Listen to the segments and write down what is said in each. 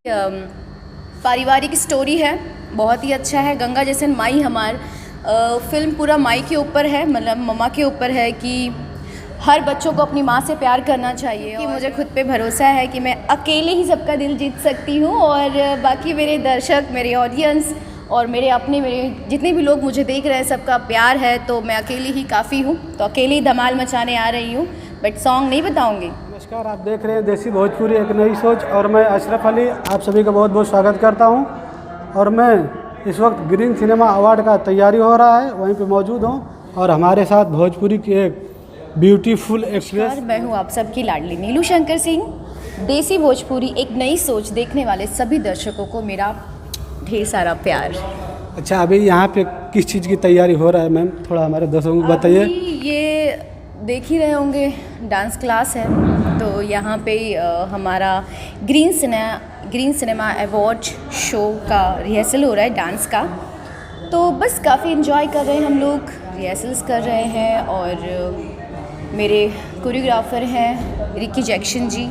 पारिवारिक स्टोरी है, बहुत ही अच्छा है। गंगा जैसन माई हमार फिल्म पूरा माई के ऊपर है, मतलब मम्मा के ऊपर है कि हर बच्चों को अपनी माँ से प्यार करना चाहिए। कि मुझे खुद पे भरोसा है कि मैं अकेले ही सबका दिल जीत सकती हूँ और बाकी मेरे दर्शक, मेरे ऑडियंस और मेरे जितने भी लोग मुझे देख रहे हैं सबका प्यार है, तो मैं अकेली ही काफ़ी हूँ। तो अकेले ही धमाल मचाने आ रही हूँ, बट सॉन्ग नहीं बताऊँगी। नमस्कार, आप देख रहे हैं देसी भोजपुरी एक नई सोच और मैं अशरफ अली आप सभी का बहुत बहुत स्वागत करता हूं। और मैं इस वक्त ग्रीन सिनेमा अवार्ड का तैयारी हो रहा है, वहीं पे मौजूद हूं और हमारे साथ भोजपुरी की एक ब्यूटीफुल एक्ट्रेस। मैं हूँ आप सबकी लाडली नीलू शंकर सिंह। देसी भोजपुरी एक नई सोच देखने वाले सभी दर्शकों को मेरा ढेर सारा प्यार। अच्छा, अभी यहाँ पे किस चीज़ की तैयारी हो रहा है मैम, थोड़ा हमारे दर्शकों को बताइए। ये देख ही रहे होंगे, डांस क्लास है, तो यहाँ पे हमारा ग्रीन सिनेमा अवार्ड शो का रिहर्सल हो रहा है डांस का। तो बस काफ़ी इन्जॉय कर रहे हैं हम लोग, रिहर्सल्स कर रहे हैं। और मेरे कोरियोग्राफर हैं रिकी जैक्सन जी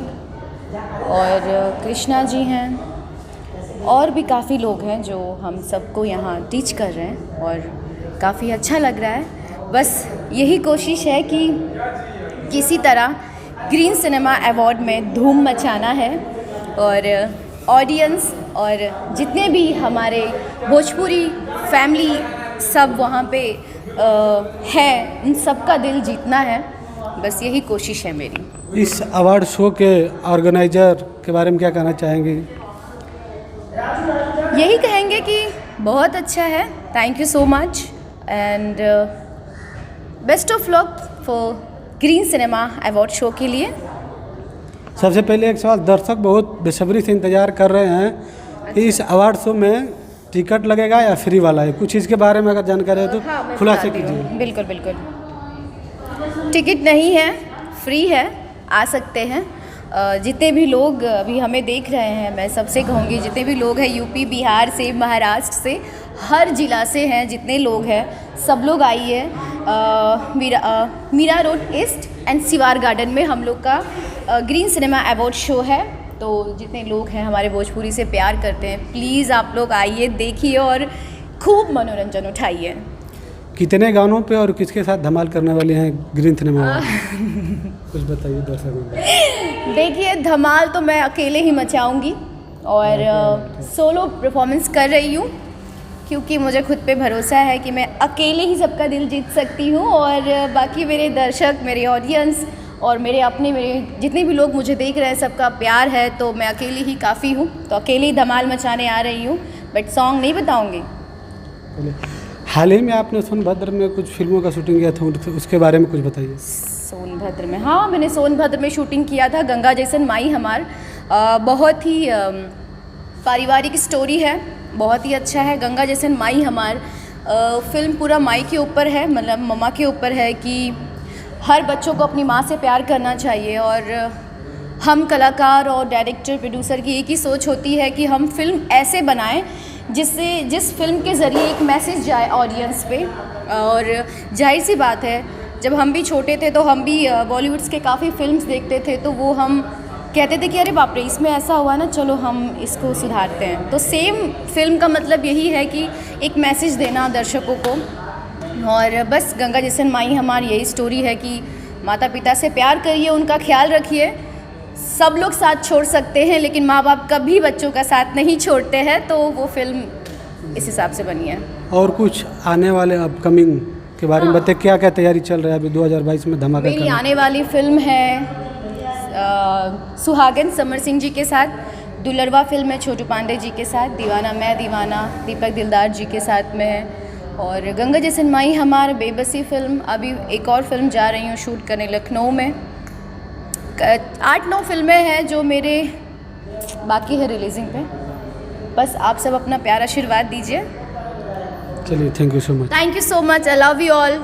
और कृष्णा जी हैं, और भी काफ़ी लोग हैं जो हम सबको यहाँ टीच कर रहे हैं और काफ़ी अच्छा लग रहा है। बस यही कोशिश है कि किसी तरह ग्रीन सिनेमा अवार्ड में धूम मचाना है और ऑडियंस और जितने भी हमारे भोजपुरी फैमिली सब वहाँ पे है, उन सबका दिल जीतना है। बस यही कोशिश है मेरी। इस अवार्ड शो के ऑर्गेनाइजर के बारे में क्या कहना चाहेंगे? यही कहेंगे कि बहुत अच्छा है, thank you so much and best of luck for green cinema award show के लिए। सबसे पहले एक सवाल, दर्शक बहुत बेसब्री से इंतज़ार कर रहे हैं। इस अवार्ड शो में टिकट लगेगा या फ्री वाला है? कुछ इसके बारे में अगर जानकारी है तो खुलासा कीजिए। बिल्कुल बिल्कुल, टिकट नहीं है, फ्री है, आ सकते हैं। जितने भी लोग अभी हमें देख रहे हैं, मैं सबसे कहूँगी जितने भी लोग हैं यूपी, बिहार से, महाराष्ट्र से, हर जिला से हैं, जितने लोग हैं सब लोग आइए। Mira road east and Shivar garden में हम लोग का ग्रीन सिनेमा अवार्ड शो है। तो जितने लोग हैं हमारे भोजपुरी से प्यार करते हैं, प्लीज़ आप लोग आइए, देखिए और खूब मनोरंजन उठाइए। कितने गानों पे और किसके साथ धमाल करने वाले हैं ग्रीन सिनेमा? कुछ बताइए दर्शकों को। देखिए, धमाल तो मैं अकेले ही मचाऊंगी और सोलो परफॉर्मेंस कर रही हूँ, क्योंकि मुझे खुद पे भरोसा है कि मैं अकेले ही सबका दिल जीत सकती हूँ और बाकी मेरे दर्शक, मेरे ऑडियंस और मेरे जितने भी लोग मुझे देख रहे हैं सबका प्यार है, तो मैं अकेली ही काफ़ी हूँ। तो अकेले ही धमाल मचाने आ रही हूँ, बट सॉन्ग नहीं बताऊँगी। हाल ही में आपने सोनभद्र में कुछ फिल्मों का शूटिंग किया था, उसके बारे में कुछ बताइए। सोनभद्र में, हाँ, मैंने सोनभद्र में शूटिंग किया था। गंगा जैसन माई हमार बहुत ही पारिवारिक स्टोरी है, बहुत ही अच्छा है। गंगा जैसन माई हमार फिल्म पूरा माई के ऊपर है, मतलब मम्मा के ऊपर है कि हर बच्चों को अपनी माँ से प्यार करना चाहिए। और हम कलाकार और डायरेक्टर, प्रोड्यूसर की एक ही सोच होती है कि हम फिल्म ऐसे बनाएं जिस फिल्म के ज़रिए एक मैसेज जाए ऑडियंस पे। और जाहिर सी बात है, जब हम भी छोटे थे तो हम भी बॉलीवुड्स के काफ़ी फिल्म्स देखते थे, तो वो हम कहते थे कि अरे बाप रे, इसमें ऐसा हुआ ना, चलो हम इसको सुधारते हैं। तो सेम फिल्म का मतलब यही है कि एक मैसेज देना दर्शकों को। और बस गंगा जैसन माई हमारी यही स्टोरी है कि माता पिता से प्यार करिए, उनका ख्याल रखिए। सब लोग साथ छोड़ सकते हैं, लेकिन माँ बाप कभी बच्चों का साथ नहीं छोड़ते हैं। तो वो फिल्म इस हिसाब से बनी है। और कुछ आने वाले अपकमिंग के बारे में बताइए, क्या क्या तैयारी चल रहा है अभी 2022 में धमाका? मेरी आने वाली फिल्म है सुहागन समर सिंह जी के साथ, दुलरवा फिल्म है छोटू पांडे जी के साथ, दीवाना मैं दीवाना दीपक दिलदार जी के साथ में है। और गंगा जैसन माई हमारा बेबसी फिल्म, अभी एक और फिल्म जा रही हूँ शूट करने लखनऊ में। 8-9 फिल्में हैं जो मेरे बाकी है रिलीजिंग पे। बस आप सब अपना प्यार आशीर्वाद दीजिए। चलिए, thank you so much. Thank you so much, I love you all.